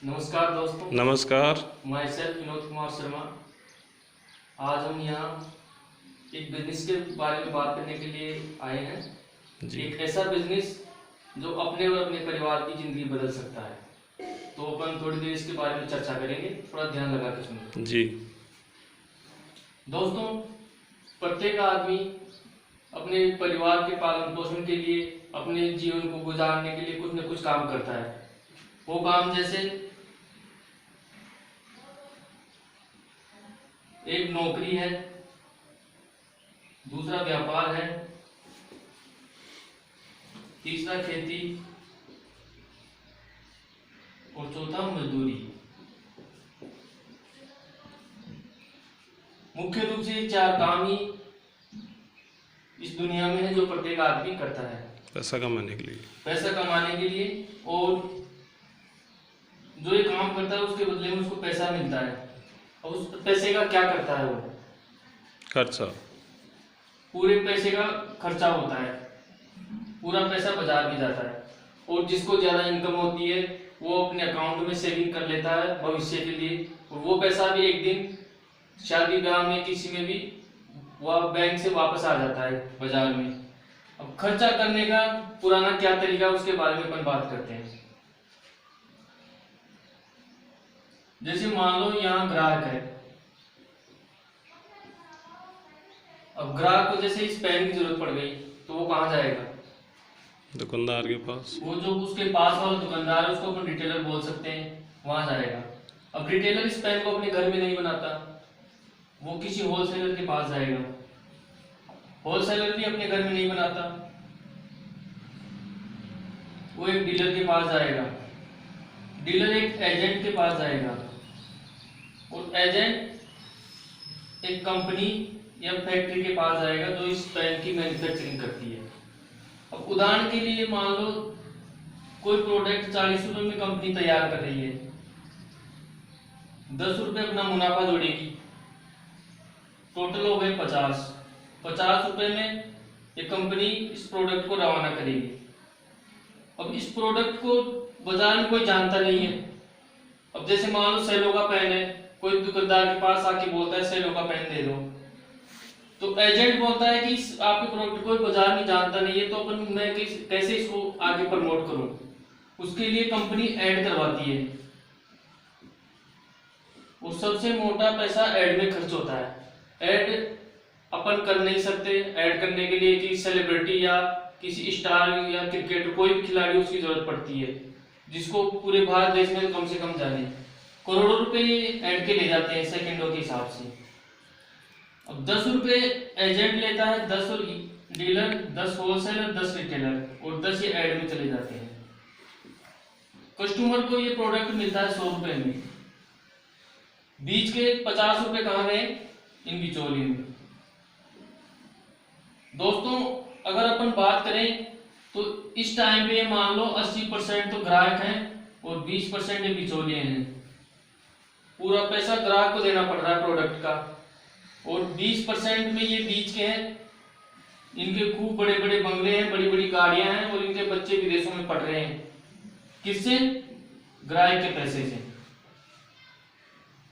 नमस्कार दोस्तों। नमस्कार। My self Vinod Kumar Sharma. आज हम यहाँ एक बिजनेस के बारे में बात करने के लिए आए हैं। जी। एक ऐसा बिजनेस जो अपने और अपने परिवार की जिंदगी बदल सकता है। तो अपन थोड़ी देर इसके बारे में चर्चा करेंगे, थोड़ा ध्यान लगा के सुनिए। जी। दोस्तों, प्रत्येक आदमी अपने परिवार के पालन पोषण के लिए, अपने जीवन को गुजारने के लिए कुछ न कुछ काम करता है। वो काम जैसे एक नौकरी है, दूसरा व्यापार है, तीसरा खेती और चौथा मजदूरी। मुख्य रूप से चार काम ही इस दुनिया में है जो प्रत्येक आदमी करता है पैसा कमाने के लिए। पैसा कमाने के लिए, और जो ये काम करता है उसके बदले में उसको पैसा मिलता है। और उस पैसे का क्या करता है? वो खर्चा। पूरे पैसे का खर्चा होता है, पूरा पैसा बाजार में जाता है। और जिसको ज्यादा इनकम होती है वो अपने अकाउंट में सेविंग कर लेता है भविष्य के लिए, और वो पैसा भी एक दिन शादी ब्याह में किसी में भी वह बैंक से वापस आ जाता है बाजार में। अब खर्चा करने का पुराना क्या तरीका, उसके बारे में अपन बात करते हैं। जैसे मान लो यहाँ ग्राहक है। अब ग्राहक को जैसे इस पेन की जरूरत पड़ गई तो वो कहाँ जाएगा? दुकानदार के पास। वो जो उसके पास वाला दुकानदार है उसको अपन रिटेलर बोल सकते हैं, वहां जाएगा। अब रिटेलर इस पेन को अपने घर में नहीं बनाता, वो किसी होलसेलर के पास जाएगा। होलसेलर भी अपने घर में नहीं बनाता, वो एक डीलर के पास जाएगा। डीलर एक एजेंट के पास जाएगा, और एजेंट एक कंपनी या फैक्ट्री के पास जाएगा जो इस पेन की मैन्युफैक्चरिंग करती है। अब उदाहरण के लिए मान लो कोई प्रोडक्ट 40 रुपए में कंपनी तैयार कर रही है, 10 रुपए अपना मुनाफा जोड़ेगी, टोटल हो गए 50 रुपए में ये कंपनी इस प्रोडक्ट को रवाना करेगी। अब इस प्रोडक्ट को बाजार में कोई जानता नहीं है। अब जैसे मान लो सेलो का पेन है, कोई दुकानदार के पास आके बोलता है सेलो का पेन दे दो, तो एजेंट बोलता है कि आपके प्रोडक्ट को बाजार में जानता नहीं है, तो अपन मैं कैसे इसको आगे प्रमोट करूं। उसके लिए कंपनी ऐड करवाती है, और सबसे मोटा पैसा ऐड में खर्च होता है। ऐड अपन कर नहीं सकते, ऐड करने के लिए कि सेलिब्रिटी या किसी स्टार या क्रिकेट कोई भी खिलाड़ी उसकी जरूरत पड़ती है, जिसको पूरे भारत देश में कम से कम जाने। करोड़ों रुपए ऐड के ले जाते हैं सेकंडों के हिसाब से। अब 10 रुपए एजेंट लेता है, 10 डीलर, 10 होलसेलर, 10 रिटेलर, और 10 ये ऐड में चले जाते हैं। कस्टमर को ये प्रोडक्ट मिलता है 100 रुपए में, बीच के 50 रुपए कहाँ गए? इन बिचौलियों में। दोस्तों, अगर अपन बात करें तो इस टाइम पे मान लो 80% तो ग्राहक हैं और 20% ये बिचौलिए हैं। पूरा पैसा ग्राहक को देना पड़ रहा है प्रोडक्ट का, और 20% में ये बीच के हैं, इनके खूब बड़े बड़े बंगले हैं, बड़ी बड़ी गाड़ियां हैं, और इनके बच्चे विदेशों में पढ़ रहे हैं। किससे? ग्राहक के पैसे से।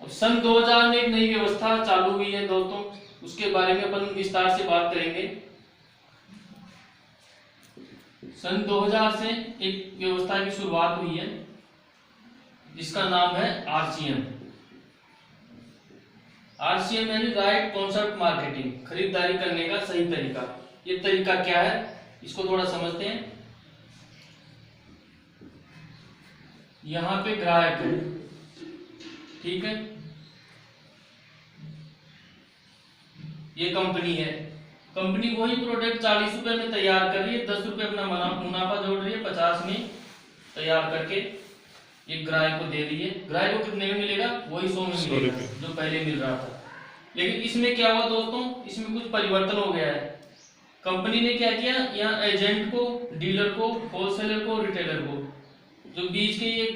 अब सन 2000 में एक नई व्यवस्था चालू हुई है दोस्तों, उसके बारे में अपन विस्तार से बात करेंगे। सन 2000 से एक व्यवस्था की शुरुआत हुई है जिसका नाम है आरसीएम। आरसीएम यानी राइट कॉन्सेप्ट मार्केटिंग, खरीदारी करने का सही तरीका। ये तरीका क्या है इसको थोड़ा समझते हैं। यहां पे ग्राहक है, ठीक है, ये कंपनी है। कंपनी वही प्रोडक्ट 40 रुपए में तैयार कर रही है, 10 रुपए अपना मुनाफा जोड़ रही है, 50 में तैयार करके ये ग्राहक को दे रही है। ग्राहक को कितने में मिलेगा? वही 100 में मिलेगा जो पहले मिल रहा था। लेकिन इसमें क्या हुआ दोस्तों, इसमें कुछ परिवर्तन हो गया है। कंपनी ने क्या किया, यहाँ एजेंट को, डीलर को, होलसेलर को, रिटेलर को, जो बीच के ये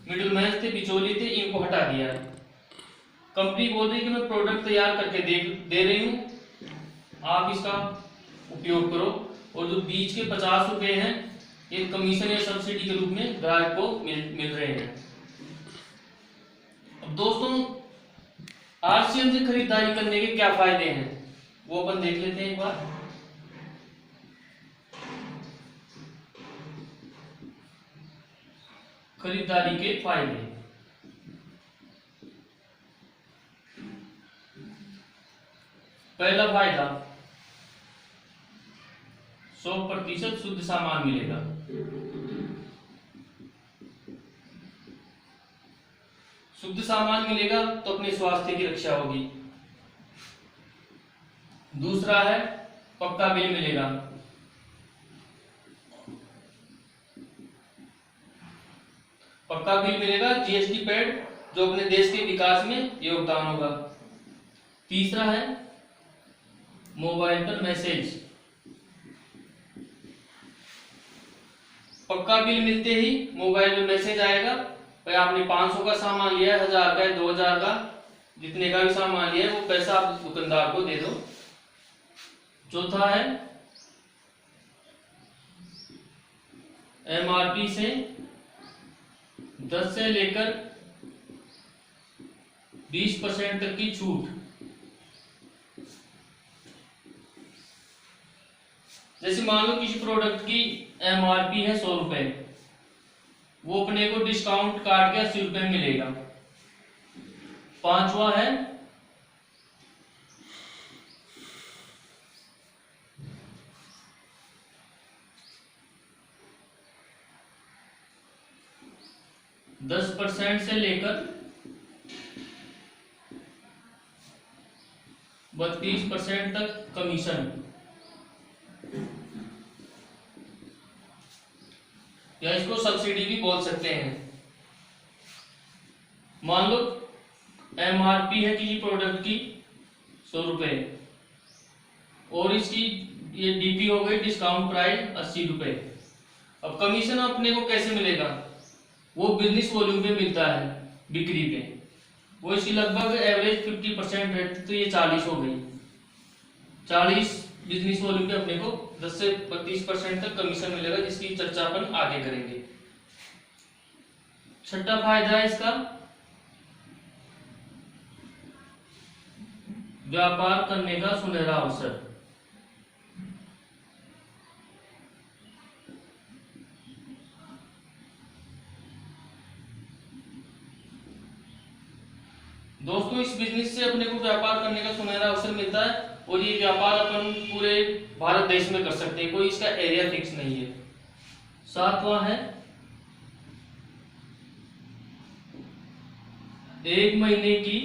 मिडिलमैन थे, बिचौली थे, इनको हटा दिया। कंपनी बोल रही है कि मैं प्रोडक्ट तैयार करके दे रही हूँ, आप इसका उपयोग करो, और जो बीच के 50 रुपए हैं ये कमीशन या सब्सिडी के रूप में ग्राहक को मिल रहे हैं। अब दोस्तों आरसीएम से खरीदारी करने के क्या फायदे हैं वो अपन देख लेते हैं एक बार। खरीदारी के फायदे, पहला फायदा 100% शुद्ध सामान मिलेगा। शुद्ध सामान मिलेगा तो अपने स्वास्थ्य की रक्षा होगी। दूसरा है पक्का बिल मिलेगा। पक्का बिल मिलेगा, जीएसटी पेड, जो अपने देश के विकास में योगदान होगा। तीसरा है मोबाइल पर मैसेज। पक्का बिल मिलते ही मोबाइल में मैसेज आएगा, भाई आपने 500 का सामान लिया है, 1000 का है, 2000 का, जितने का भी सामान लिया है वो पैसा आप दुकानदार को दे दो। चौथा है एमआरपी से 10 से लेकर 20% तक की छूट। जैसे मान लो किसी प्रोडक्ट की एमआरपी है 100 रुपए, वो अपने को डिस्काउंट काट के 80 रुपए मिलेगा। पांचवा है %10 से लेकर 32% तक कमीशन, या इसको सब्सिडी भी बोल सकते हैं। मान लो एमआरपी है किसी प्रोडक्ट की 100 रुपए और इसकी ये डीपी हो गई, डिस्काउंट प्राइस 80 रुपए। अब कमीशन अपने को कैसे मिलेगा, वो बिजनेस वॉल्यूम पे मिलता है, बिक्री पे। वो इसकी लगभग एवरेज 50% रहती, तो ये 40 हो गई। 40 बिजनेस वॉल्यूम पे अपने को 10 से 32% तक कमीशन मिलेगा, जिसकी चर्चा अपन आगे करेंगे। छठा फायदा है इसका व्यापार करने का सुनहरा अवसर। दोस्तों इस बिजनेस से अपने को व्यापार करने का सुनहरा अवसर मिलता है, और ये व्यापार अपन पूरे भारत देश में कर सकते हैं, कोई इसका एरिया फिक्स नहीं है। सातवां है 1 महीने की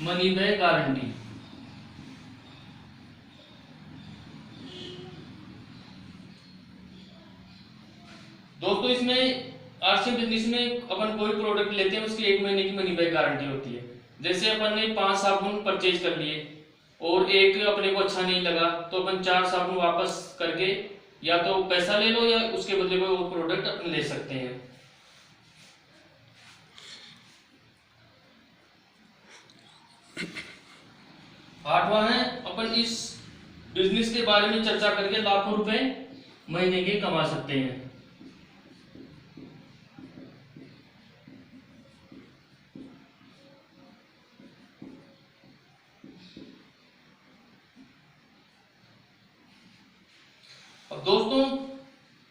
मनी बैक गारंटी। दोस्तों इसमें आरसीएम बिजनेस में अपन कोई प्रोडक्ट लेते हैं, उसकी 1 महीने की मनी बैक गारंटी होती है। जैसे अपन ने 5 साबुन परचेज कर लिए और एक अपने को अच्छा नहीं लगा, तो अपन 4 साबुन वापस करके या तो पैसा ले लो या उसके बदले कोई और प्रोडक्ट अपन ले सकते हैं। आठवां है अपन इस बिजनेस के बारे में चर्चा करके लाखों रुपए महीने के कमा सकते हैं। अब दोस्तों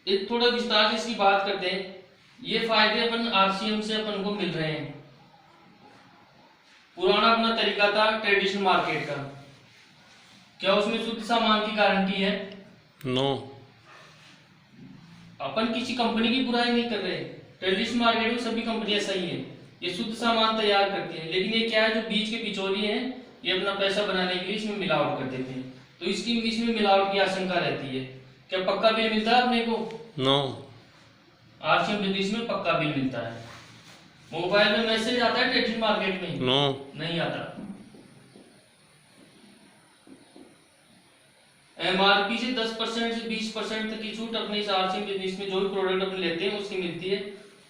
एक थोड़ा विस्तार से इसकी बात करते हैं। ये फायदे अपन आरसीएम से अपन को मिल रहे हैं। पुराना अपना तरीका था ट्रेडिशनल मार्केट का, क्या उसमें शुद्ध सामान की गारंटी है? नो। अपन किसी कंपनी की बुराई नहीं कर रहे, ट्रेडिशनल मार्केट में सभी कंपनियां सही है, ये शुद्ध सामान तैयार करती हैं। लेकिन ये क्या है, जो बीच के बिचौलिए हैं, ये अपना पैसा बनाने के लिए इसमें मिलावट कर देते हैं, तो इसमें मिलावट की आशंका रहती है। क्या पक्का बिल मिलता है अपने को? नो। आरसीएम बिजनेस में पक्का बिल मिलता है। मोबाइल में मैसेज आता है ट्रेडिशनल मार्केट में? नो, नहीं आता। एमआरपी से 10% से 20% तक की छूट अपने इस आरसीएम बिजनेस में जो भी प्रोडक्ट अपन लेते हैं उसकी मिलती है।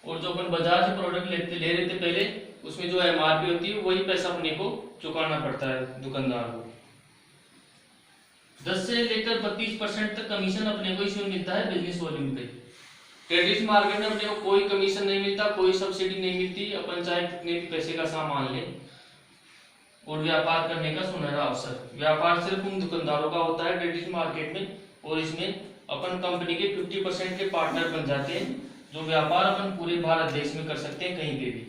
और जो अपन बाजार से प्रोडक्ट ले रहे थे पहले, उसमें जो एमआरपी होती है वही पैसा अपने को चुकाना पड़ता है दुकानदार को। 10 से लेकर 32% तक कमीशन अपने को इसमें मिलता है बिजनेस वॉल्यूम पे। ट्रेडिशनल मार्केट में अपने को कोई कमीशन नहीं मिलता, कोई सब्सिडी नहीं मिलती, अपन चाहे कितने भी पैसे का सामान ले, और व्यापार करने का सुनहरा अवसर। व्यापार सिर्फ उन दुकानदारों का होता है ट्रेडिशनल मार्केट में, और इसमें अपन कंपनी के 50% के पार्टनर बन जाते हैं, जो व्यापार अपन पूरे भारत देश में कर सकते हैं कहीं पे भी,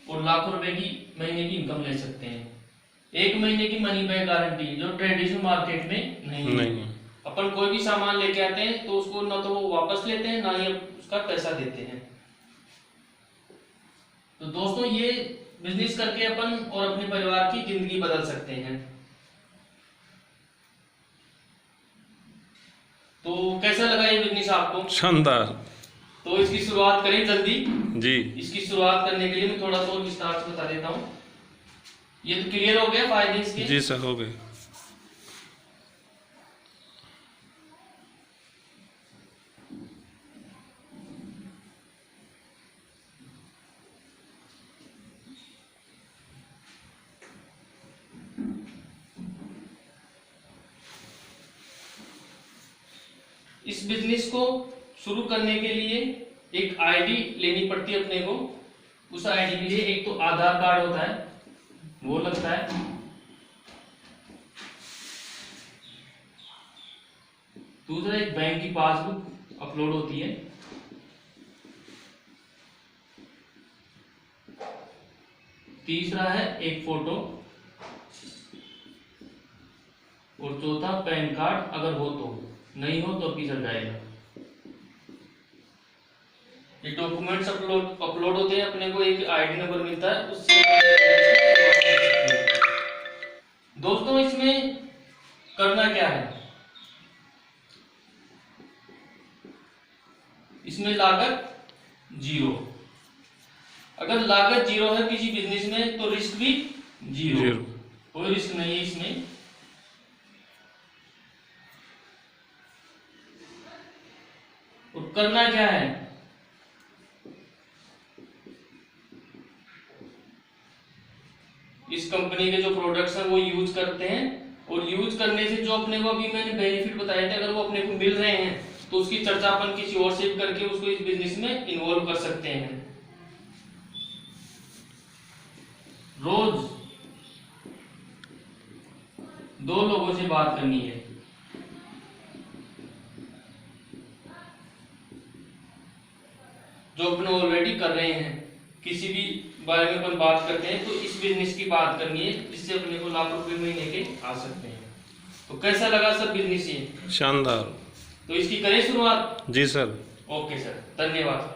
और लाखों रुपए की महीने की इनकम ले सकते हैं। 1 महीने की मनी बैक गारंटी, जो ट्रेडिशनल मार्केट में नहीं है। अपन कोई भी सामान लेके आते हैं तो उसको ना तो वो वापस लेते हैं, ना ही उसका पैसा देते हैं। तो दोस्तों, ये बिजनेस करके अपन और अपने परिवार की जिंदगी बदल सकते हैं। तो कैसा लगा ये बिजनेस आपको? शानदार। तो इसकी शुरुआत करें जल्दी जी। इसकी शुरुआत करने के लिए मैं थोड़ा सा और विस्तार से बता देता हूँ। ये तो क्लियर हो गया फायदे इसके? जी सर, हो गए। इस बिजनेस को शुरू करने के लिए एक आईडी लेनी पड़ती है अपने को। उस आईडी के लिए एक तो आधार कार्ड होता है, वो लगता है। दूसरा एक बैंक की पासबुक अपलोड होती है। तीसरा है एक फोटो, और चौथा पैन कार्ड, अगर हो तो, नहीं हो तो भी चल जाएगा। ये डॉक्यूमेंट्स अपलोड होते हैं, अपने को एक आईडी नंबर मिलता है, उससे दोस्तों इसमें करना क्या है? इसमें लागत 0। अगर लागत 0 है किसी बिजनेस में तो रिस्क भी 0। कोई रिस्क नहीं है इसमें। और करना क्या है? इस कंपनी के जो प्रोडक्ट्स हैं वो यूज करते हैं, और यूज करने से जो अपने को अभी मैंने बेनिफिट बताए थे, अगर वो अपने को मिल रहे हैं तो उसकी चर्चा अपन किसी और से करके उसको इस बिजनेस में इन्वॉल्व कर सकते हैं। रोज 2 लोगों से बात करनी है। जो अपन ऑलरेडी कर रहे हैं, किसी भी बारे में अपन बात करते हैं तो इस बिजनेस की बात करनी है, जिससे अपने को लाख रुपए महीने के आ सकते हैं। तो कैसा लगा सर बिजनेस ये? शानदार। तो इसकी करें शुरुआत? जी सर। ओके सर, धन्यवाद।